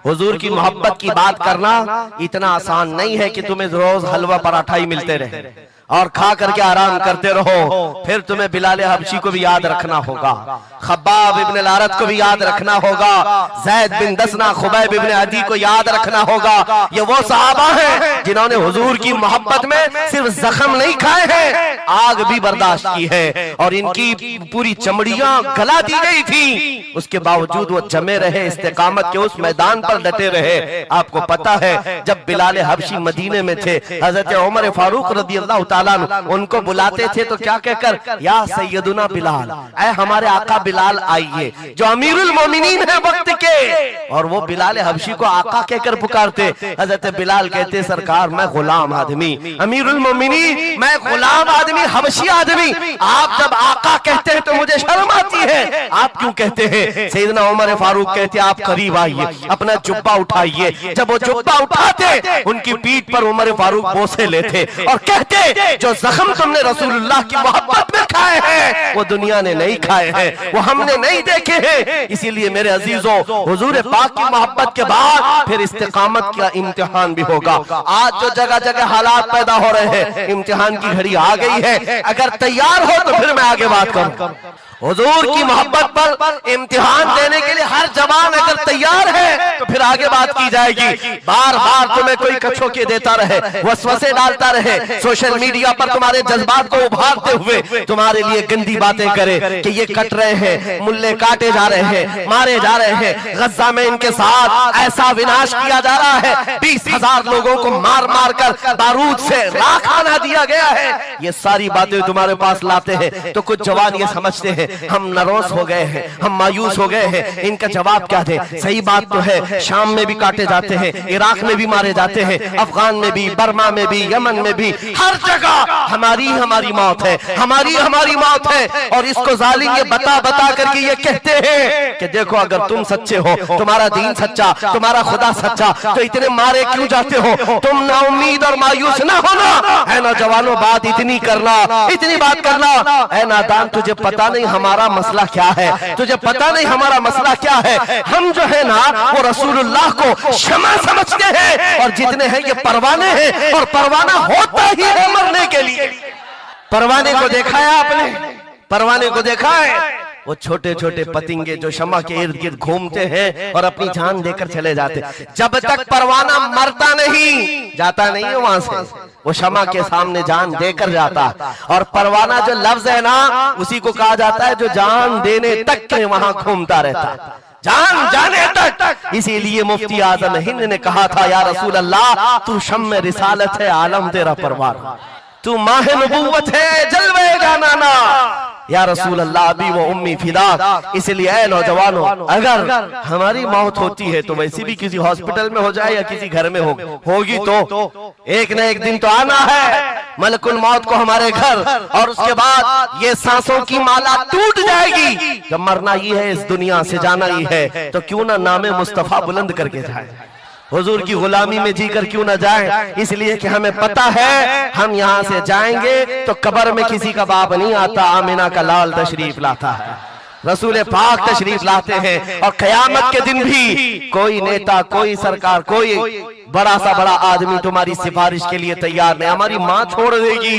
हुजूर की मोहब्बत की बात करना इतना आसान नहीं है कि तुम्हें रोज हलवा पराठा ही मिलते रहे और खा करके आराम करते रहो। फिर तुम्हें बिलाल हबशी को भी याद रखना होगा, खब्बाब इब्न अल-अरत को भी याद रखना होगा, ज़ैद बिन दसना, खुबैब इब्न अदी को याद रखना होगा। ये वो सहाबा हैं जिन्होंने हुजूर की मोहब्बत में सिर्फ जख्म नहीं खाए हैं, आग भी बर्दाश्त की है और इनकी पूरी चमड़ियां गला दी गई थी, उसके बावजूद वो जमे रहे, इस्तेकामत के उस मैदान पर डटे रहे। आपको पता है जब बिलाल हबशी मदीने में थे, हजरत उमर फारूक रज़ियल्लाहु ताला उनको बुलाते थे तो क्या कहकर, या सैयदुना बिलाल, ऐ हमारे आका बिलाल आइए, जो अमीरुल मोमिनीन है वक्त के। और वो बिलाल हबशी को आका कहकर पुकारते। हजरत बिलाल कहते, सरकार मैं गुलाम आदमी, अमीरुल मोमिनीन मैं गुलाम आदमी, हबशी आदमी, आप जब आका कहते हैं तो मुझे शर्म आती है, आप क्यों कहते हैं? सैयदना उमर फारूक कहते, आप करीब आइए, अपना जुब्बा उठाइए। जब वो जुब्बा उठाते उनकी पीठ पर उमर फारूक बोसे लेते और कहते, जो जख्म तुमने रसूलुल्लाह की मोहब्बत में खाए हैं वो दुनिया ने नहीं खाए हैं, वो हमने नहीं देखे हैं। इसीलिए मेरे अजीजों, हुजूर पाक की मोहब्बत के बाद फिर इस्तिकामत का इम्तिहान भी होगा। आज जो जगह जगह हालात पैदा हो रहे हैं, इम्तिहान की घड़ी आ गई है। अगर तैयार हो तो फिर मैं आगे बात करूं। हुजूर की मोहब्बत पर इम्तिहान देने के लिए हर जवान अगर तैयार है तो फिर आगे बात की जाएगी। बार बार तुम्हें कोई कछोके देता रहे, वसवसे डालता रहे, सोशल मीडिया पर तुम्हारे जज्बात को उभारते हुए तुम्हारे लिए गंदी बातें करे कि ये कट रहे हैं, मुल्ले काटे जा रहे हैं, मारे जा रहे हैं, गज्जा में इनके साथ ऐसा विनाश किया जा रहा है, 20,000 लोगों को मार मार कर बारूद से राख बना दिया गया है। ये सारी बातें तुम्हारे पास लाते हैं तो कुछ जवान ये समझते हैं हम नरोस हो गए हैं, हम मायूस हो गए हैं, इनका जवाब क्या दे। सही बात तो है, शाम में भी काटे जाते हैं, इराक में भी मारे जाते हैं, अफगान में भी, बर्मा में भी, यमन में भी, हर जगह हमारी मौत है, हमारी मौत है। और इसको जालिम ये बता बता करके ये कहते हैं कि देखो अगर तुम सच्चे हो, तुम्हारा दीन सच्चा, तुम्हारा खुदा सच्चा, तो इतने मारे क्यों जाते हो? तुम ना उम्मीद और मायूस ना होना है नौजवानों, बात इतनी करना, इतनी बात करना। है नादान, तुझे पता नहीं हमारा मसला क्या है, तुझे पता नहीं हमारा मसला क्या है। हम जो है ना वो रसूलुल्लाह को शमा समझते हैं और जितने हैं ये परवाने हैं, और परवाना होता ही है मरने के लिए। परवाने को देखा है आपने? परवाने को देखा है? वो छोटे छोटे पतिंगे जो शमा के इर्द गिर्द घूमते हैं और अपनी जान देकर चले जाते, जब तक परवाना मरता नहीं, जाता नहीं है वहां से, वो शमा के सामने जान देकर जाता। और परवाना जो लफ्ज है ना, उसी को कहा जाता है जो जान देने तक के वहां घूमता रहता, जान जाने तक। इसीलिए मुफ्ती आजम हिंद ने कहा था, या रसूल अल्लाह तू शम्म रिसालत है, आलम तेरा परवान, तू माह नबूवत है, जलवे जानाना, या रसूल अल्लाह अभी वो उम्मी फिदा। इसलिए ऐ नौजवानों, अगर हमारी मौत होती है तो वैसे भी किसी हॉस्पिटल में हो जाए या किसी घर में होगी तो एक न एक दिन तो आना है मलकुल मौत को हमारे घर, और उसके बाद ये सांसों की माला टूट जाएगी। जब मरना ही है, इस दुनिया से जाना ही है, तो क्यों ना नामे मुस्तफा बुलंद करके जाए, हुजूर की गुलामी में जीकर क्यों ना जाए। इसलिए कि हमें पता है हम यहाँ से जाएंगे तो कब्र में किसी का बाप नहीं आता, आमिना का लाल तशरीफ लाता है, रसूल पाक तशरीफ लाते हैं। और क़यामत के दिन भी कोई नेता, कोई सरकार, कोई बड़ा सा बड़ा आदमी तुम्हारी सिफारिश के लिए तैयार नहीं। हमारी माँ छोड़ देगी,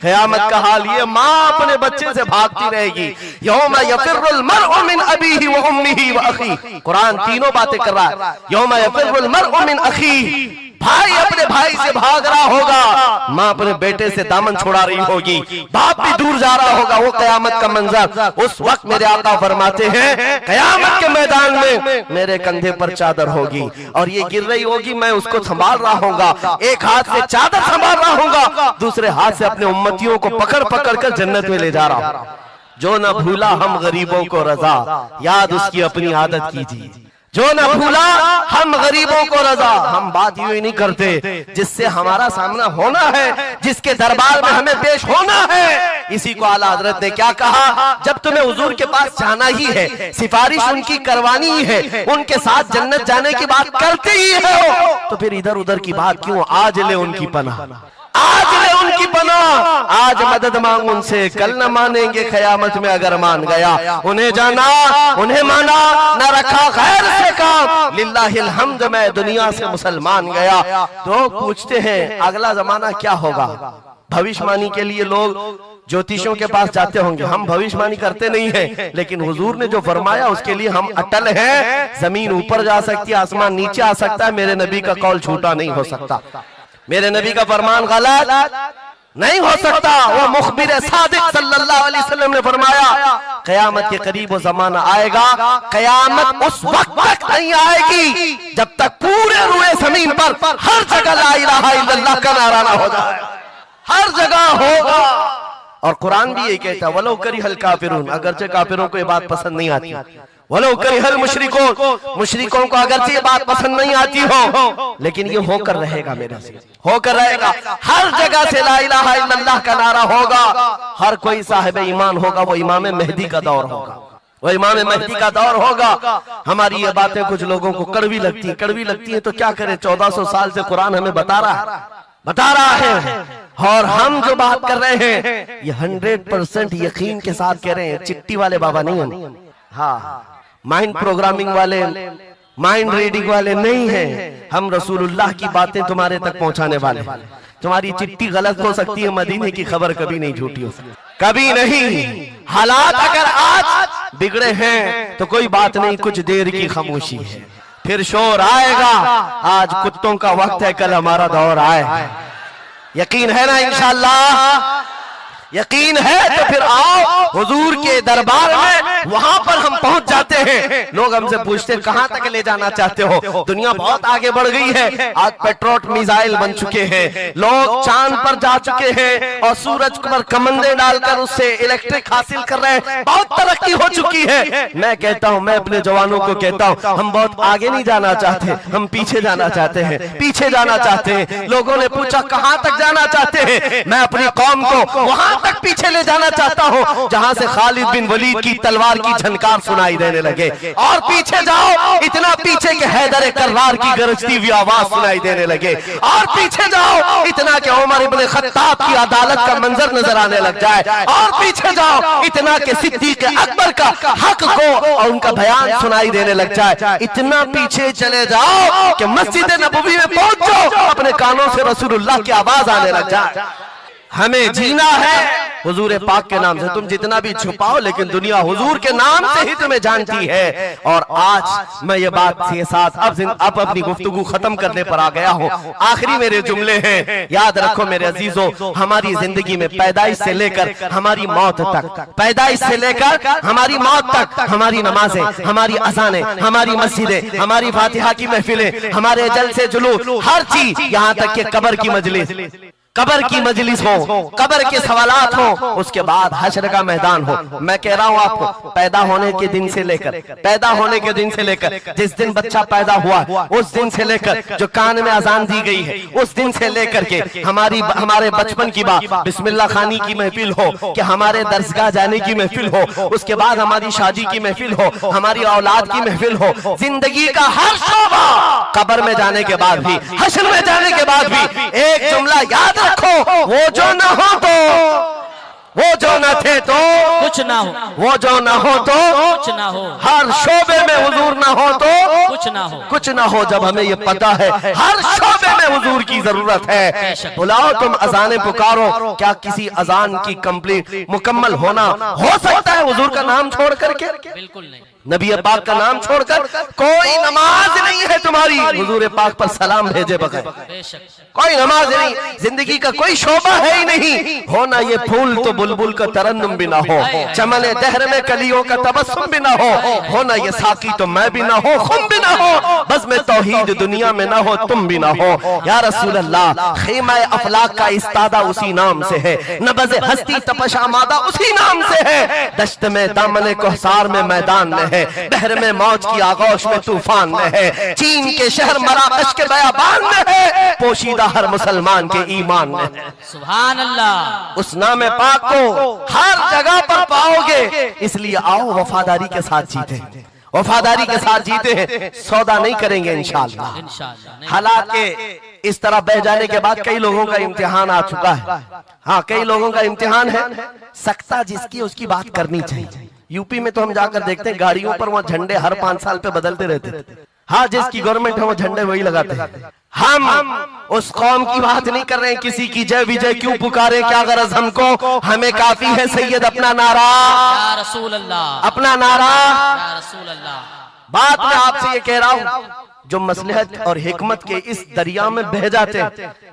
क़यामत का हाल ये, माँ अपने बच्चे से भागती रहेगी। यौम यफिर्रुल मर्उ मिन अबीही व उम्मिही व अखी, कुरान तीनों बातें कर रहा है। यौम यफिर्रुल मर्उ मिन अखी, भाई अपने भाई से भाग रहा होगा, माँ अपने बेटे से दामन छुड़ा रही होगी, बाप भी दूर जा रहा होगा। वो क़यामत का मंजर, उस वक्त मेरे आका फरमाते हैं क़यामत के मैदान में मेरे कंधे पर चादर होगी और ये गिर रही होगी, मैं उसको संभाल रहा होगा, एक हाथ से चादर संभाल रहा होगा, दूसरे हाथ से अपने उम्मतियों को पकड़ पकड़ कर जन्नत में ले जा रहा हूं। जो न भूला हम गरीबों को रजा, याद उसकी अपनी आदत कीजिए। जो न भूला हम गरीबों को रजा, हम बात यूं ही नहीं करते, जिससे हमारा सामना होना है, जिसके दरबार में हमें पेश होना है। इसी को आला हजरत ने क्या कहा, जब तुम्हें हुजूर के पास जाना ही है, सिफारिश उनकी करवानी ही है, उनके साथ जन्नत जाने की बात करते ही हो, तो फिर इधर उधर की बात क्यों, आज ले उनकी पनाह। आज ले उनकी पना, आज मदद मांग उनसे, कल न मानेंगे क़यामत में अगर मान गया। उन्हें जाना, उन्हें माना, न रखा गैर से काम, लिल्लाहिल हम्द, मैं दुनिया से मुसलमान गया। तो पूछते हैं अगला जमाना क्या होगा। भविष्यवाणी के लिए लोग ज्योतिषियों के पास जाते होंगे, हम भविष्यवाणी करते नहीं हैं, लेकिन हुजूर ने जो फरमाया उसके लिए हम अटल हैं। जमीन ऊपर जा सकती है, आसमान नीचे आ सकता है, मेरे नबी का कौल झूठा नहीं हो सकता, मेरे नबी का फरमान गलत नहीं हो सकता। वो मुखबिर सादिक सल्लल्लाहु अलैहि वसल्लम ने फरमाया क़यामत के करीब वो जमाना आएगा, क़यामत उस वक्त तक नहीं आएगी जब तक पूरे रुए जमीन पर हर जगह ला इलाहा इल्लल्लाह का नारा ना हो जाए, हर जगह होगा। और कुरान भी ये कहता है वलो करिहल काफिरून, अगरचे काफिरों को ये बात पसंद नहीं आती, वलो करिहल मुशरिकून, मुशरिकों को अगरचे ये बात पसंद नहीं आती हो, लेकिन ये होकर रहेगा, मेरे से होकर रहेगा। हर जगह से ला इलाहा इल्लल्लाह का नारा होगा, हर कोई साहिब ईमान होगा, वो इमाम मेहदी का दौर होगा, वो इमाम मेहदी का दौर होगा। हमारी ये बातें कुछ लोगों को कड़वी लगती है तो क्या करें, 1400 साल से कुरान हमें बता रहा है। और हम जो बात कर रहे हैं ये 100% यकीन के साथ कह रहे हैं, चिट्ठी वाले बाबा नहीं हम, हाँ माइंड प्रोग्रामिंग वाले, माइंड रीडिंग वाले नहीं हैं। हम रसूलुल्लाह की बातें तुम्हारे तक पहुंचाने वाले। तुम्हारी चिट्ठी गलत हो सकती है, मदीने की खबर कभी नहीं झूठी हो सकती, कभी नहीं। हालात अगर आज बिगड़े हैं तो कोई बात नहीं, कुछ देर की खामोशी है, फिर शोर आएगा। आज कुत्तों का वक्त है, कल हमारा दौर आए। यकीन है ना इंशाअल्लाह? यकीन है तो फिर आओ हुजूर के दरबार में, वहां पर हम पहुंच जाते हैं। लोग हमसे पूछते हैं कहां तक ले जाना चाहते हो? दुनिया बहुत आगे बढ़ गई है, आज पेट्रोट मिसाइल बन चुके हैं, लोग चांद पर जा चुके हैं और सूरज पर कमंदे डालकर उससे इलेक्ट्रिक हासिल कर रहे हैं, बहुत तरक्की हो चुकी है। मैं कहता हूं, मैं अपने जवानों को कहता हूं, हम बहुत आगे नहीं जाना चाहते, हम पीछे जाना चाहते हैं, पीछे जाना चाहते हैं। लोगों ने पूछा कहां तक जाना चाहते हैं? मैं अपनी कौम को वहां तक पीछे ले जाना चाहता हूं जहां से खालिद बिन वलीद की तलवार की झनकार सुनाई देने लगे। और पीछे जाओ, इतना पीछे के हैदर कर्रार की गरजती हुई आवाज सुनाई देने लगे। और पीछे जाओ, इतना के उमर इब्न खत्ताब की अदालत का मंजर नजर आने लग जाए। और पीछे जाओ, इतना के सिद्दीक अकबर का हक को और उनका बयान सुनाई देने लग जाए। इतना पीछे चले जाओ कि मस्जिद नबवी में पहुंच जाओ, अपने कानों से रसूलुल्लाह की आवाज आने लग जाए। हमें जीना है हुजूर पाक के नाम से। तुम जितना भी छुपाओ, लेकिन दुनिया हुजूर के नाम से ही तुम्हें जानती है। और आज मैं ये बात के साथ अब अपनी गुफ्तगू खत्म करने पर आ गया हूँ। आखिरी मेरे जुमले हैं, याद रखो मेरे अजीजों, हमारी जिंदगी में पैदाइश से लेकर हमारी मौत तक, पैदाइश से लेकर हमारी मौत तक, हमारी नमाजें, हमारी अज़ानें, हमारी मस्जिदें, हमारी फातिहा की महफिलें, हमारे जलसे जुलूस, हर चीज, यहाँ तक कि कब्र की मजलिस, कब्र की मजलिस हो, कब्र के सवालात हो, उसके बाद हश्र का मैदान हो। मैं कह रहा हूं आपको, पैदा होने के दिन से लेकर, पैदा होने के दिन से लेकर, जिस दिन बच्चा पैदा हुआ उस दिन से लेकर, जो कान में अजान दी गई है उस दिन से लेकर के हमारे बचपन की बात, बिस्मिल्लाह खानी की महफिल हो, कि हमारे दरसगाह जाने की महफिल हो, उसके बाद हमारी शादी की महफिल हो, हमारी औलाद की महफिल हो, जिंदगी का हर शोबा, कब्र में जाने के बाद भी, हश्र में जाने के बाद भी एक जुमला याद रखो, वो जो न हो तो, वो जो न थे तो कुछ ना हो, वो जो न हो तो कुछ ना हो, हर शोबे में हुजूर न हो तो कुछ ना हो, कुछ ना हो। जब हमें ये पता है हर शोबे में हुजूर की जरूरत है, बुलाओ तुम अजाने पुकारो। क्या किसी अजान की कंप्लीट मुकम्मल होना हो सकता है हुजूर का नाम छोड़ करके? बिल्कुल नहीं। नबी पाक का नाम छोड़कर कोई नमाज नहीं है तुम्हारी हुजूर पाक पर सलाम भेजे बगैर, कोई नमाज नहीं, जिंदगी का कोई शोबा है ही नहीं। होना ये फूल तो बुलबुल का तरन्नुम भी ना हो, चमने दहर में कलियों का तबस्सुम भी ना हो, होना ये साकी तो मैं भी ना हो, खुम भी ना हो, बस में तौहीद दुनिया में ना हो, तुम भी ना हो। या रसूल अल्लाह, खीमा अफलाक का इस्तादा उसी नाम से है, नबज़ हस्ती तपश आमादा उसी नाम से है, दश्त में दामने कोहसार में मैदान में है, बहर में मौज की आगोश में तूफान में है, चीन के शहर मराकश के बयाबान में है, पोशीदा हर मुसलमान के ईमान में है। सुभान अल्लाह। उस नाम पाक को हर जगह पर पाओगे, इसलिए आओ वफादारी के साथ जीते, वफादारी के साथ जीते हैं, सौदा नहीं करेंगे इंशाअल्लाह। इंशाअल्लाह नहीं। हालात के इस तरह बह जाने के बाद कई लोगों का इम्तिहान आ चुका है। हाँ, कई लोगों का इम्तिहान है। सख्ता जिसकी उसकी बात करनी चाहिए। यूपी में तो हम जाकर देखते हैं गाड़ियों पर वहाँ झंडे हर 5 साल पे बदलते रहते थे। हाँ, जिसकी गवर्नमेंट है वो झंडे वही लगाते हैं। हम उस कौम की बात नहीं कर रहे हैं, किसी की जय विजय क्यों पुकारे, क्या गरज हमको, हमें काफी है सैयद अपना नारा, या रसूल अल्लाह, अपना नारा। या रसूल अल्लाह। बात मैं आपसे ये कह रहा हूँ, जो मसलहत और हिकमत के इस दरिया में बह जाते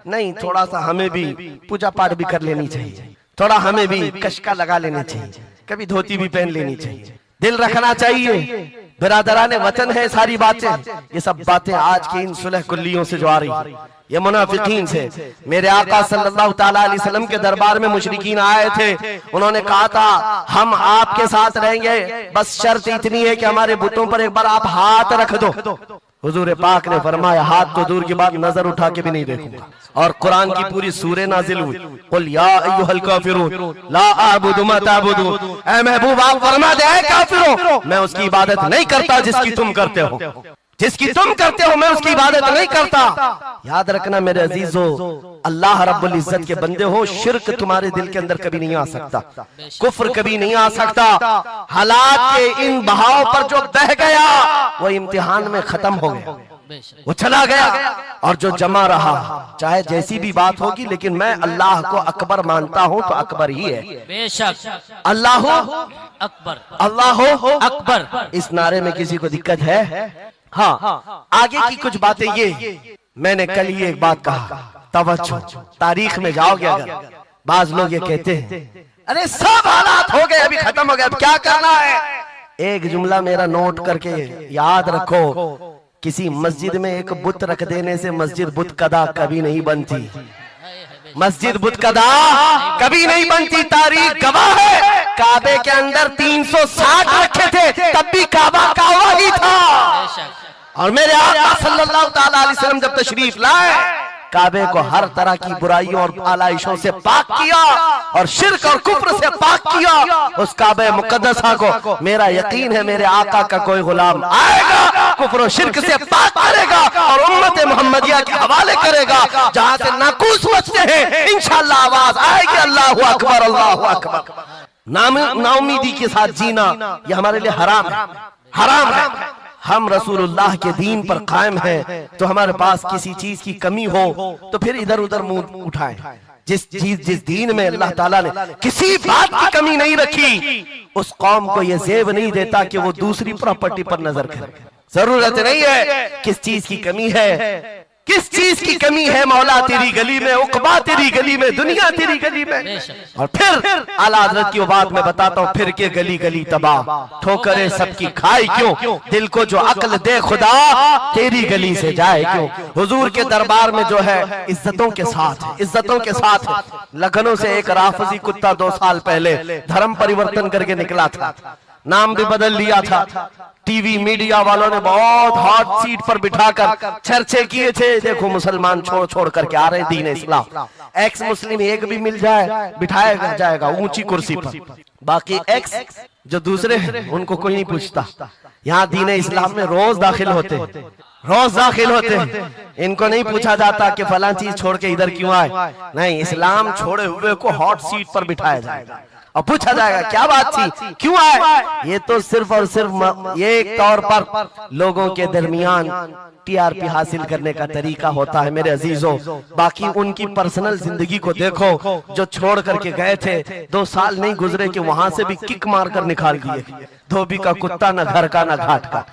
नहीं, थोड़ा सा हमें भी पूजा पाठ भी कर लेनी चाहिए, थोड़ा हमें भी कशका लगा लेनी चाहिए, कभी धोती भी पहन लेनी चाहिए, दिल रखना चाहिए। बिरादराने वतन है सारी बातें, ये सब बातें आज की इन सुलह कुल्लियों से जो आ रही, ये मुनाफिकीन से। मेरे आका सल्लल्लाहु ताला अलैहि वसल्लम के दरबार में मुशरिकीन आए थे, उन्होंने कहा था हम आपके साथ रहेंगे, बस शर्त इतनी है कि हमारे बुतों पर एक बार आप हाथ रख दो। हुजूर पाक ने फरमाया हाथ तो दूर की बात, नजर उठा के भी नहीं देखूंगा। और कुरान की पूरी सूरह नाजिल हुई, कुल या अय्युहल काफिरून ला अअबुदु मा ताबुदून। ऐ महबूब आप फरमा दे, ऐ काफिरों मैं उसकी इबादत नहीं करता जिसकी तुम करते हो, जिसकी तुम करते हो मैं उसकी इबादत नहीं करता। याद रखना मेरे अजीजों, अल्लाह रब्बुल इज्जत के बंदे हो, शिर्क तुम्हारे दिल के अंदर कभी नहीं आ सकता, कुफ्र कभी नहीं आ सकता। हालात के इन बहाव पर जो बह गया वो इम्तिहान में खत्म हो गया, वो चला गया। और जो जमा रहा, चाहे जैसी भी बात होगी, लेकिन मैं अल्लाह को अकबर मानता हूँ तो अकबर ही है। बेशक अल्लाह अकबर, अल्लाह अकबर। इस नारे में किसी को दिक्कत है? हाँ, आगे की कुछ बातें ये, मैंने कल ही एक बात कहा, तवज्जो, तारीख में जाओगे अगर, बाज लोग ये कहते हैं अरे सब हालात हो गए, अभी खत्म हो गया, अब क्या करना है। एक जुमला मेरा नोट करके याद रखो, किसी मस्जिद में एक बुत रख देने से मस्जिद बुत कदा कभी नहीं बनती, मस्जिद बुत कदा कभी नहीं बनती। तारीख गवाह है, काबे के अंदर 360 रखे थे, तब भी काबा काबा ही था। और मेरे आका सल्लल्लाहु ताला अलैहि वसल्लम जब तशरीफ लाए, काबे को हर तरह की बुराइयों और आलाइशों से पाक किया और शिर्क और कुफ्र से पाक किया। उस काबे मुकद्दसा को मेरा यकीन है मेरे आका का कोई गुलाम आएगा, कुफ्र और शिर्क से पाक करेगा और उम्मत मोहम्मदिया के हवाले करेगा। जहां से नाकूस बचते हैं, इंशाअल्लाह आवाज आएगी अल्लाहु अकबर, अल्लाहु अकबर। नाउमीदी के साथ जीना ये हमारे लिए हराम है, हराम है। हम रसूलुल्लाह के दीन पर कायम हैं, तो हमारे पास किसी चीज की कमी हो तो फिर इधर उधर मुंह उठाएं। जिस दीन में अल्लाह ताला ने किसी बात की कमी नहीं रखी, उस कौम को यह ज़ेब नहीं देता कि वो दूसरी प्रॉपर्टी पर नजर करे। जरूरत नहीं है किस चीज की कमी है, किस चीज की कमी है, मौला तेरी गली में, उकबा तेरी गली में, दुनिया तेरी गली में। और फिर आला हज़रत की बात मैं बताता हूँ, फिर के गली गली तबाह, ठोकरे सबकी खाए क्यों, दिल को जो अक्ल दे खुदा तेरी गली से जाए क्यों। हुजूर के दरबार में जो है इज्जतों के साथ, इज्जतों के साथ। लखनऊ से एक राफजी कुत्ता 2 साल पहले धर्म परिवर्तन करके निकला था, नाम भी बदल लिया था। टीवी मीडिया वालों ने बहुत हॉट सीट पर बिठाकर चर्चे किए थे, देखो मुसलमान छोड़ छोड़ करके आ रहे दीन इस्लाम, एक्स मुस्लिम एक भी मिल जाए बिठाया जाएगा ऊंची कुर्सी पर, बाकी एक्स जो दूसरे हैं उनको कोई नहीं पूछता। यहाँ दीन इस्लाम में रोज दाखिल होते हैं, रोज दाखिल होते हैं, इनको नहीं पूछा जाता कि फलां चीज छोड़ के इधर क्यों आए, नहीं, इस्लाम छोड़े हुए को हॉट सीट पर बिठाया जाएगा और पूछा जाएगा क्या बात थी, क्यों आए। ये तो सिर्फ और सिर्फ ये एक तौर पर लोगों के दरमियान टीआरपी हासिल करने का तरीका होता है मेरे अजीजों। बाकी उनकी पर्सनल जिंदगी को देखो, जो छोड़ करके गए थे 2 साल नहीं गुजरे कि वहां से भी किक मार कर निकाल दिए। धोबी का कुत्ता, न घर का न घाट का,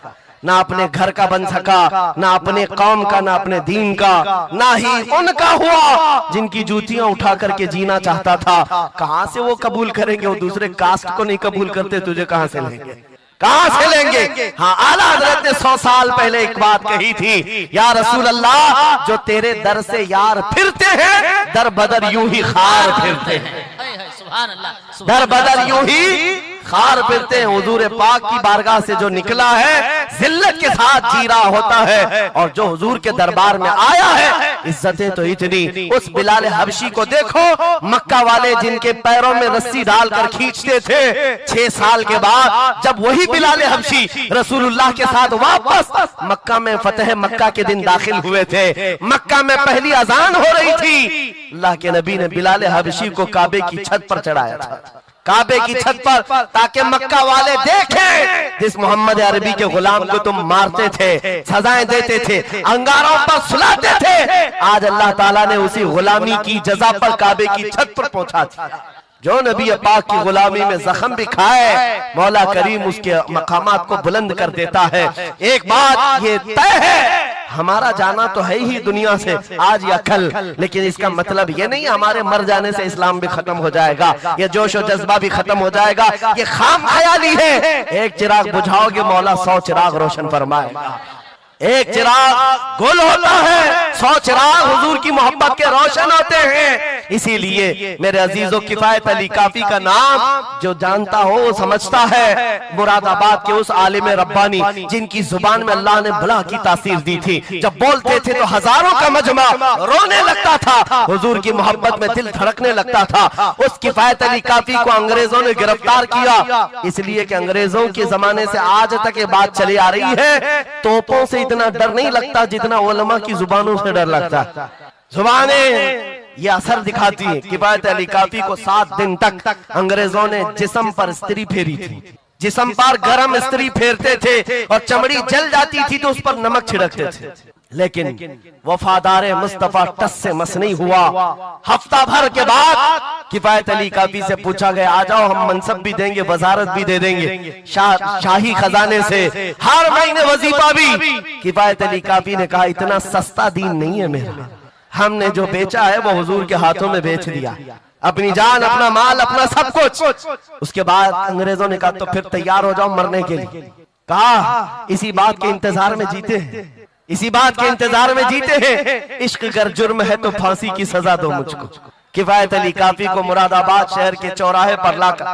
ना अपने घर का बन सका, ना अपने कौम का, ना अपने दीन का, ना ही उनका हुआ जिनकी जूतियां उठा करके जीना चाहता था। कहां से वो कबूल करेंगे, वो दूसरे कास्ट को नहीं कबूल करते, तुझे कहां से लेंगे, कहां से लेंगे। हाँ, आला हज़रत ने 100 साल पहले एक बात कही थी, या रसूल अल्लाह जो तेरे दर से यार फिरते हैं, दर बदर यूं ही खार फिरते हैं, दर बदर यूं ही खार फिरते हैं। हुजूर पाक की बारगाह से जो निकला है जिल्लत के साथ जी रहा होता है, और जो हुजूर के दरबार में आया है इज्जतें तो इतनी। उस बिलाल हबशी को देखो, मक्का वाले जिनके पैरों में रस्सी डालकर खींचते थे, 6 साल के बाद जब वही बिलाल हबशी रसूलुल्लाह के साथ वापस मक्का में फतेह मक्का के दिन दाखिल हुए थे, मक्का में पहली अजान हो रही थी, अल्लाह के नबी ने बिलाल हबशी को काबे की छत पर चढ़ाया था, काबे की छत पर, ताकि मक्का वाले देखें जिस मोहम्मद अरबी के गुलाम को तुम मारते थे, सजाएं देते थे, अंगारों पर सुलाते थे, आज अल्लाह ताला ने उसी गुलामी की जजा पर काबे की छत पर पहुंचा दिया। जो नबी पाक की गुलामी में जख्म भी खाए, मौला करीम उसके मकामात को बुलंद कर देता है। एक बात ये तय है, हमारा जाना तो है ही दुनिया से आज या कल, लेकिन इसका मतलब ये नहीं हमारे मर जाने से इस्लाम भी खत्म हो जाएगा, ये जोश और जज्बा भी खत्म हो जाएगा। ये खाम ख्याली है। एक चिराग बुझाओगे, मौला 100 चिराग रोशन फरमाएगा। एक चिराग गुल होता है, 100 चिराग हुजूर की मोहब्बत के रोशन होते हैं। इसीलिए मेरे अजीजों, किफायत अली काफी का नाम जो जानता हो वो समझता है। मुरादाबाद के उस आलिम रब्बानी जिनकी जुबान में अल्लाह ने भला की तासीर दी थी, जब बोलते थे तो हजारों का मजमा रोने लगता था, हुजूर की मोहब्बत में दिल धड़कने लगता था। उस किफायत अली काफी को अंग्रेजों ने गिरफ्तार किया, इसलिए कि अंग्रेजों के जमाने से आज तक ये बात चली आ रही है, तोपों से इतना डर नहीं लगता जितना उलमा की जुबानों से डर लगता। जुबानें ये असर दिखाती है। किफायत अली काफी को 7 दिन तक अंग्रेजों ने जिस्म पर स्त्री फेरी थी, जिस्म पर गरम स्त्री फेरते थे और चमड़ी जल जाती थी तो उस पर नमक छिड़कते थे, लेकिन वफादार मुस्तफा टस से मस नहीं हुआ। हफ्ता भर के बाद किफायत अली काफी से पूछा गया, आ जाओ हम मनसब भी देंगे, वजारत भी दे देंगे, शाही खजाने से हर महीने वजीफा भी। किफायत अली काफी ने कहा, इतना सस्ता दीन नहीं है मेरा, हमने जो बेचा है वो हुजूर के हाथों में बेच दिया, अपनी जान, अपना माल, अपना सब कुछ। उसके बाद अंग्रेजों ने कहा, तो फिर तैयार हो जाओ मरने के लिए। कहा, इसी बात के इंतजार में जीते हैं, इसी बात के इंतजार में जीते हैं, इश्क अगर जुर्म है तो फांसी की सजा दो मुझको। किफायत अली काफी को मुरादाबाद शहर के चौराहे पर लाकर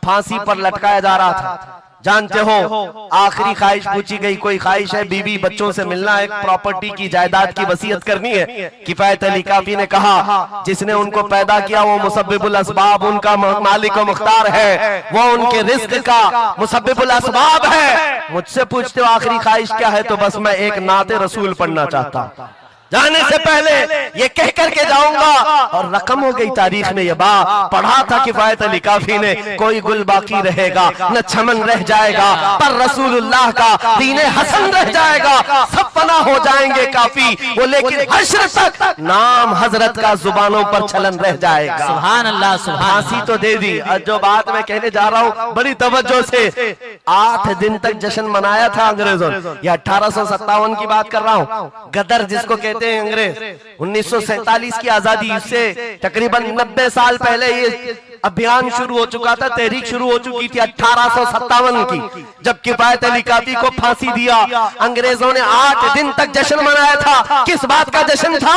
फांसी पर लटकाया जा रहा था। जानते हो, आखिरी ख्वाहिश पूछी गई, कोई ख्वाहिश है? बीवी बच्चों से मिलना, एक प्रॉपर्टी की जायदाद की वसीयत करनी है। किफायत अली काफी ने कहा, जिसने उनको पैदा किया वो मुसब्बिबुल असबाब, उनका मालिक और मुख्तार है, वो उनके रिस्क का मुसब्बिबुल असबाब है। मुझसे पूछते हो आखिरी ख्वाहिश क्या है, तो बस मैं एक नाते रसूल पढ़ना चाहता हूं, जाने से पहले ये कह करके जाऊंगा। और रकम हो गई तारीख में, ये बात पढ़ा था किफायत अली काफी ने, कोई गुल बाकी रहेगा न चमन रह जाएगा, पर रसूलुल्लाह का दीन हसन रह जाएगा, सब फना हो जाएंगे काफी वो, लेकिन हश्र तक नाम हजरत का जुबानों पर चलन रह जाएगा। सुभान अल्लाह, सुभान फांसी तो दे दी। जो बात मैं कहने जा रहा हूँ बड़ी तवज्जो से, 8 दिन तक जश्न मनाया था अंग्रेजों ने। ये 1857 की बात कर रहा हूँ। गदर जिसको कहते हैं अंग्रेज, 1947 की आजादी से तकरीबन 90 साल पहले ये अभियान शुरू हो चुका था, तहरीक शुरू हो चुकी थी 1857 की, जब किफायत अली काफी को फांसी दिया। अंग्रेजों ने 8 दिन तक जश्न मनाया था। किस बात का जश्न था?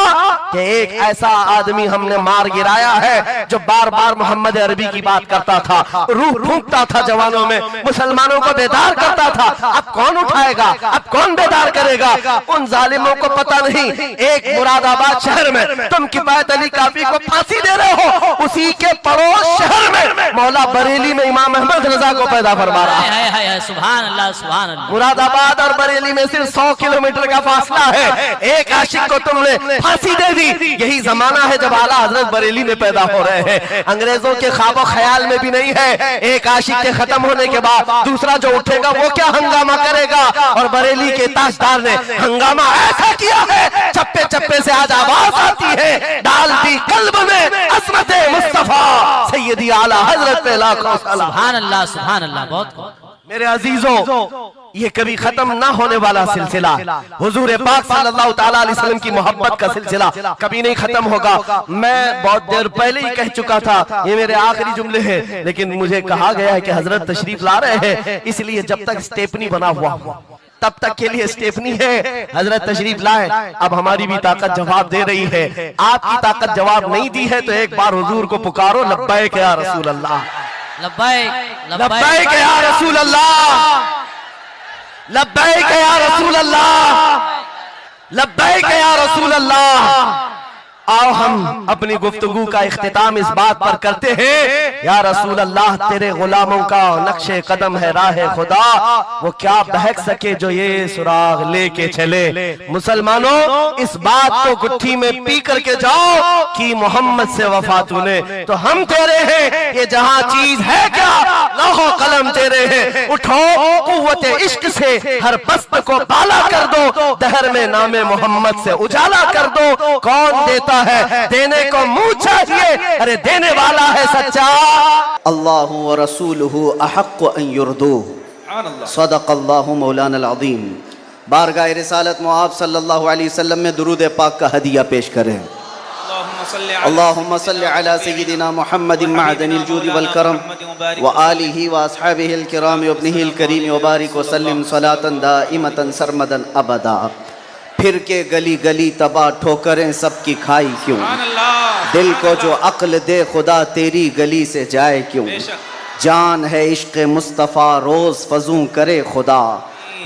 कि एक ऐसा आदमी हमने मार गिराया है जो बार बार मोहम्मद अरबी की बात करता था, रूह फूंकता था जवानों में, मुसलमानों को बेदार करता था। अब कौन उठाएगा, अब कौन बेदार करेगा? उन जालिमों को पता नहीं, एक मुरादाबाद शहर में तुम किफायत अली काफी को फांसी दे रहे हो, उसी के पड़ोस शहर में मौला बरेली में इमाम अहमद रजा को पैदा फरमा रहा है। सुभान अल्लाह, सुभान अल्लाह। मुरादाबाद और बरेली में सिर्फ 100 किलोमीटर का फासला है। एक आशिक को तुमने फांसी दे दी। यही जमाना है जब आला हजरत बरेली में पैदा हो रहे हैं। अंग्रेजों के ख्वाबो ख्याल में भी नहीं है एक आशिक के खत्म होने के बाद दूसरा जो उठेगा वो क्या हंगामा करेगा। और बरेली के ताजदार ने हंगामा ऐसा किया है, चप्पे चप्पे से आज आवाज आती है, डाल दी कल्ब में अज़मत मुस्तफा सैयदी आला हजरत पे लाखों सलाम। सुभान अल्लाह, सुभान अल्लाह। बहुत मेरे अजीजों, ये कभी खत्म ना होने वाला सिलसिला, हुजूर पाक सल्लल्लाहु ताला अलैहि वसल्लम की मोहब्बत का सिलसिला कभी नहीं खत्म होगा। मैं बहुत देर पहले ही कह चुका था, ये मेरे आखिरी जुमले हैं, लेकिन मुझे कहा गया है कि हजरत तशरीफ ला रहे हैं, इसलिए जब तक स्टेपनी बना हुआ तब तक के लिए स्टेपनी है। हजरत तशरीफ लाए, अब हमारी भी ताकत जवाब दे रही है। आपकी ताकत जवाब नहीं दी है तो एक बार हुजूर को पुकारो, लब्बैक या रसूल अल्लाह, लब्बैक लब्बैक या रसूल अल्लाह, लब्बैक या रसूल अल्लाह। लब्बैक या रसूल अल्लाह। आओ हम अपनी गुफ्तगू का इख्तिताम इस बात पर करते हैं, या रसूल अल्लाह तेरे गुलामों का नक्शे कदम है राह खुदा, वो क्या बहक सके जो ये सुराग लेके चले। मुसलमानों, इस बात को गुत्थी में पी करके जाओ कि मोहम्मद से वफा तूने तो हम तेरे हैं, ये जहां चीज है क्या लौह कलम तेरे हैं। उठो कुव्वत इश्क से हर पस्त को बाला कर दो, दहर में नामे मोहम्मद से उजाला कर दो। कौन देता है, देने को मुंह चाहिए, अरे देने वाला है सच्चा। अल्लाहु व रसूलुहु अहक्कु अन युर्दूह। सदक़ल्लाहु मौलाना अज़ीम। बारगाह रिसालत में आप सल्लल्लाहु अलैहि वसल्लम में दुरूद पाक का हदिया पेश करें। अल्लाहुम्मा सल्लि अला सय्यिदिना मुहम्मदिन मअदनिल जूद वल करम व आलिहि व अस्हाबिहिल किराम व इब्निहिल करीम व बारिक व सल्लिम सलातन दाइमतन सरमदन अबदा। फिर के गली गली तबाह ठोकरें सबकी खाई क्यों, दिल को जो अक्ल दे खुदा तेरी गली से जाए क्यों। जान है इश्क़ मुस्तफ़ा रोज़ फजूं करे खुदा,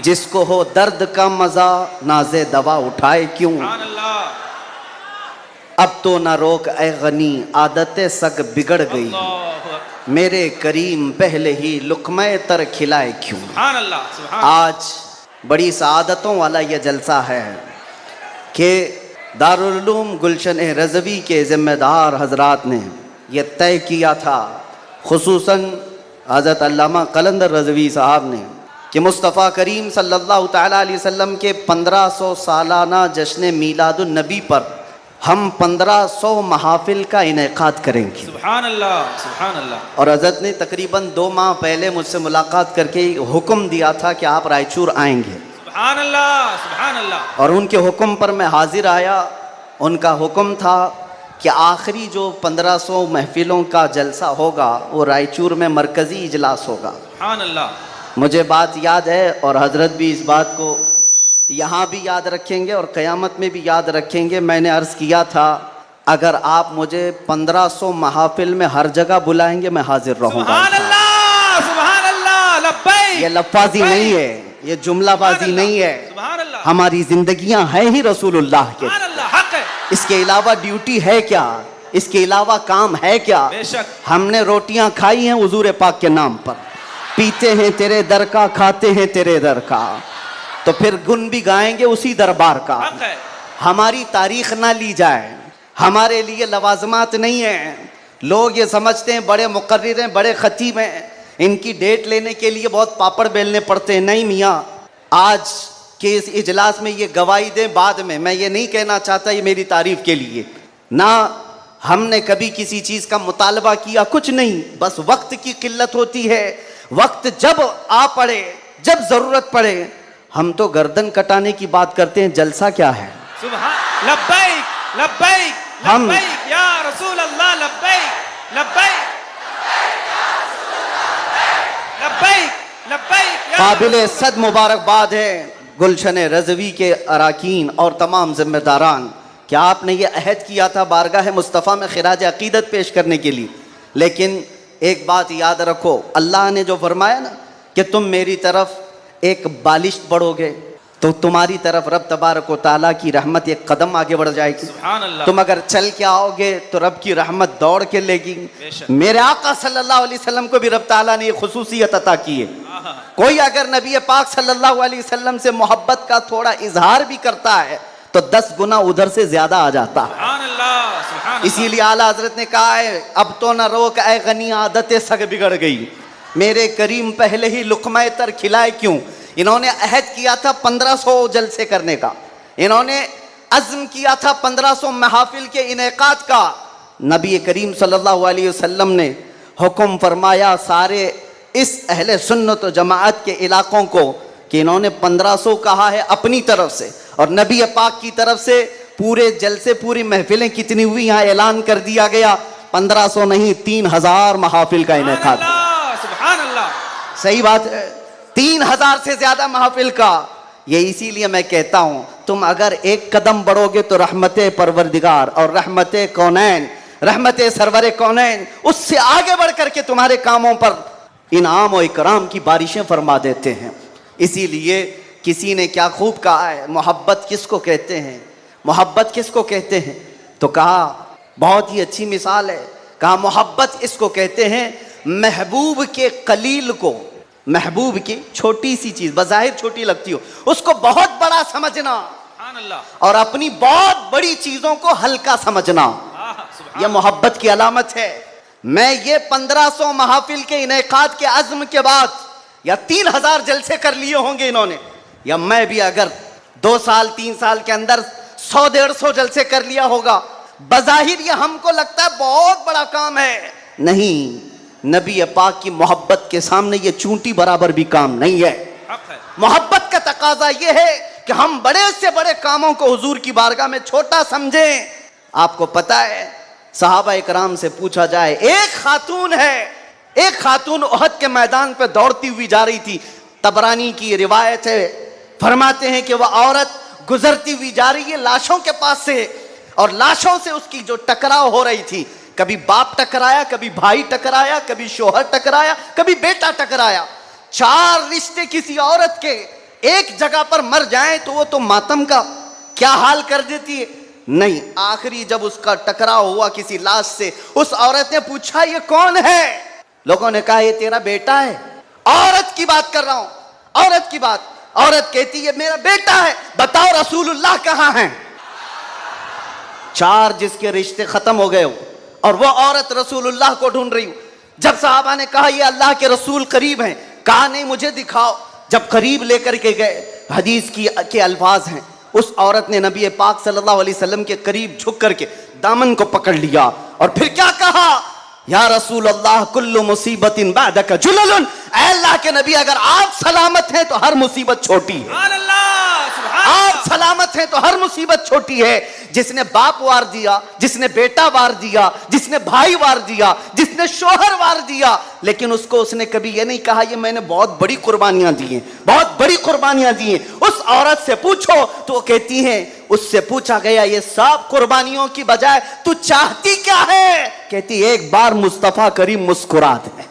जिसको हो दर्द का मज़ा नाज़े दवा उठाए क्यों। अब तो न रोक ए गनी आदतें सग बिगड़ गई, मेरे करीम पहले ही लुक़्मे तर खिलाए क्यों। आज बड़ी सआदतों वाला यह जलसा है कि दारुल उलूम गुलशन रज़वी के ज़िम्मेदार हजरात ने यह तय किया था, खुसूसन हज़रत अल्लामा कलंदर रज़वी साहब ने, कि मुस्तफ़ा करीम सल्लल्लाहु तआला अलैहि वसल्लम के 1500 सालाना जश्न मीलादुन नबी पर हम 1500 महाफिल का इनेकाद करेंगे। सुभान अल्लाह, सुभान अल्लाह। और हज़रत ने तकरीबन 2 माह पहले मुझसे मुलाकात करके हुक्म दिया था कि आप रायचूर आएंगे। सुभान अल्लाह, सुभान अल्लाह। और उनके हुक्म पर मैं हाजिर आया। उनका हुक्म था कि आखिरी जो 1500 महफिलों का जलसा होगा वो रायचूर में मरकज़ी इजलास होगा। सुभान अल्लाह। मुझे बात याद है और हज़रत भी इस बात को यहाँ भी याद रखेंगे और क़यामत में भी याद रखेंगे। मैंने अर्ज़ किया था, अगर आप मुझे 1500 महाफिल में हर जगह बुलाएंगे मैं हाजिर रहूँगा। सुभान अल्लाह, सुभान अल्लाह, लब्बैक। ये लफ्ज़ी नहीं है, ये जुमलाबाजी नहीं है, हमारी जिंदगियां हैं ही रसूलुल्लाह के। इसके अलावा ड्यूटी है क्या, इसके अलावा काम है क्या। हमने रोटियां खाई हैं हुजूर पाक के नाम पर, पीते हैं तेरे दर का, खाते हैं तेरे दर का, तो फिर गुन भी गाएंगे उसी दरबार का। हमारी तारीख ना ली जाए, हमारे लिए लवाजमात नहीं है। लोग ये समझते हैं बड़े मुकर्रिर हैं, बड़े खतीब हैं, इनकी डेट लेने के लिए बहुत पापड़ बेलने पड़ते हैं। नहीं मियाँ, आज के इस इजलास में ये गवाही दें बाद में। मैं ये नहीं कहना चाहता ये मेरी तारीफ के लिए, ना हमने कभी किसी चीज़ का मुतालबा किया, कुछ नहीं, बस वक्त की किल्लत होती है। वक्त जब आ पड़े, जब ज़रूरत पड़े, हम तो गर्दन कटाने की बात करते हैं, जलसा क्या है। सुभान लब्बैक, लब्बैक, हम लब्बैक या रसूल अल्लाह, लब्बैक, लब्बैक, लब्बैक, लब्बैक। काबिल सद मुबारकबाद है गुलशन रज़वी के अराकीन और तमाम जिम्मेदारान, क्या आपने ये अहद किया था बारगाह मुस्तफ़ा में खिराज अकीदत पेश करने के लिए। लेकिन एक बात याद रखो, अल्लाह ने जो फरमाया ना कि तुम मेरी तरफ एक बालिश बढ़ोगे तो तुम्हारी तरफ रब तबारक व तआला की रहमत एक कदम आगे बढ़ जाएगी। तुम अगर चल के आओगे तो रब की रहमत दौड़ के लेगी। मेरे आका सल्लल्लाहु अलैहि वसल्लम को भी रब तआला ने ये खुसूसियत अता की है। कोई अगर नबी पाक सल्लल्लाहु अलैहि वसल्लम से मोहब्बत का थोड़ा इजहार भी करता है तो 10 गुना उधर से ज्यादा आ जाता है। इसीलिए आला हजरत ने कहा है, अब तो न रोक ऐ गनी आदतें सग बिगड़ गई, मेरे करीम पहले ही लुक़्मा तर खिलाए क्यों। इन्होंने अहद किया था 1500 जलसे करने का, इन्होंने अज़्म किया था 1500 महफिल के इनेकाद का। नबी करीम सल्लल्लाहु अलैहि वसल्लम ने हुक्म फरमाया सारे इस अहले सुन्नत व जमाअत के इलाकों को कि इन्होंने 1500 कहा है अपनी तरफ से, और नबी पाक की तरफ से पूरे जलसे पूरी महफिलें कितनी हुई यहाँ ऐलान कर दिया गया, 1500 नहीं 3000 महफिल का इनेकाद। सही बात है, 3000 से ज्यादा महफिल का। ये इसीलिए मैं कहता हूँ, तुम अगर एक कदम बढ़ोगे तो रहमत परवरदिगार और रहमत कौनैन, रहमत सरवर कौनैन उससे आगे बढ़ करके तुम्हारे कामों पर इनाम और इकराम की बारिशें फरमा देते हैं। इसीलिए किसी ने क्या खूब कहा है, मोहब्बत किसको कहते हैं, मोहब्बत किसको कहते हैं? तो कहा बहुत ही अच्छी मिसाल है, कहा मोहब्बत इसको कहते हैं महबूब के कलील को, महबूब की छोटी सी चीज बज़ाहिर छोटी लगती हो उसको बहुत बड़ा समझना और अपनी बहुत बड़ी चीजों को हल्का समझना, यह मोहब्बत की अलामत है। मैं ये 1500 महफिल के इनेकाद के अज़्म के बाद या 3000 जलसे कर लिए होंगे इन्होंने, या मैं भी अगर 2 साल 3 साल के अंदर 100-150 जलसे कर लिया होगा, बज़ाहिर ये हमको लगता है बहुत बड़ा काम है। नहीं, नबी पाक की मोहब्बत के सामने ये चूंटी बराबर भी काम नहीं है। मोहब्बत का तकाजा ये है कि हम बड़े से बड़े कामों को हुजूर की बारगाह में छोटा समझें। आपको पता है सहाबा इकराम से पूछा जाए, एक खातून है, एक खातून उहद के मैदान पे दौड़ती हुई जा रही थी, तबरानी की रिवायत है, फरमाते हैं कि वह औरत गुजरती हुई जा रही है लाशों के पास से, और लाशों से उसकी जो टकराव हो रही थी, कभी बाप टकराया, कभी भाई टकराया, कभी शोहर टकराया, कभी बेटा टकराया। 4 रिश्ते किसी औरत के एक जगह पर मर जाएं तो वो तो मातम का क्या हाल कर देती है। नहीं, आखिरी जब उसका टकराव हुआ किसी लाश से, उस औरत ने पूछा ये कौन है? लोगों ने कहा ये तेरा बेटा है। औरत की बात कर रहा हूं, औरत की बात। औरत कहती है मेरा बेटा है, बताओ रसूलुल्लाह कहां हैं? 4 जिसके रिश्ते खत्म हो गए हो और वो औरत रसूलुल्लाह को ढूंढ रही हो। जब सहाबा ने कहा ये अल्लाह के रसूल करीब हैं, कहा नहीं मुझे दिखाओ। जब करीब लेकर के गए, हदीस के अल्फाज हैं, उस औरत ने नबी पाक सल्लल्लाहु अलैहि वसल्लम के करीब झुक करके दामन को पकड़ लिया और फिर क्या कहा, या रसूल अल्लाह कुल्लु मुसीबतिन बादका जुललुन, ऐ अल्लाह के नबी अगर आप सलामत हैं तो हर मुसीबत छोटी है। आप सलामत हैं तो हर मुसीबत छोटी है। जिसने बाप वार दिया, जिसने बेटा वार दिया, जिसने भाई वार दिया, जिसने शोहर वार दिया, लेकिन उसको उसने कभी ये नहीं कहा ये मैंने बहुत बड़ी कुर्बानियां दी हैं, बहुत बड़ी कुर्बानियां दी हैं। उस औरत से पूछो तो वो कहती है, उससे पूछा गया ये सब कुर्बानियों की बजाय तू चाहती क्या है? कहती एक बार मुस्तफा करीम मुस्कुरा दे।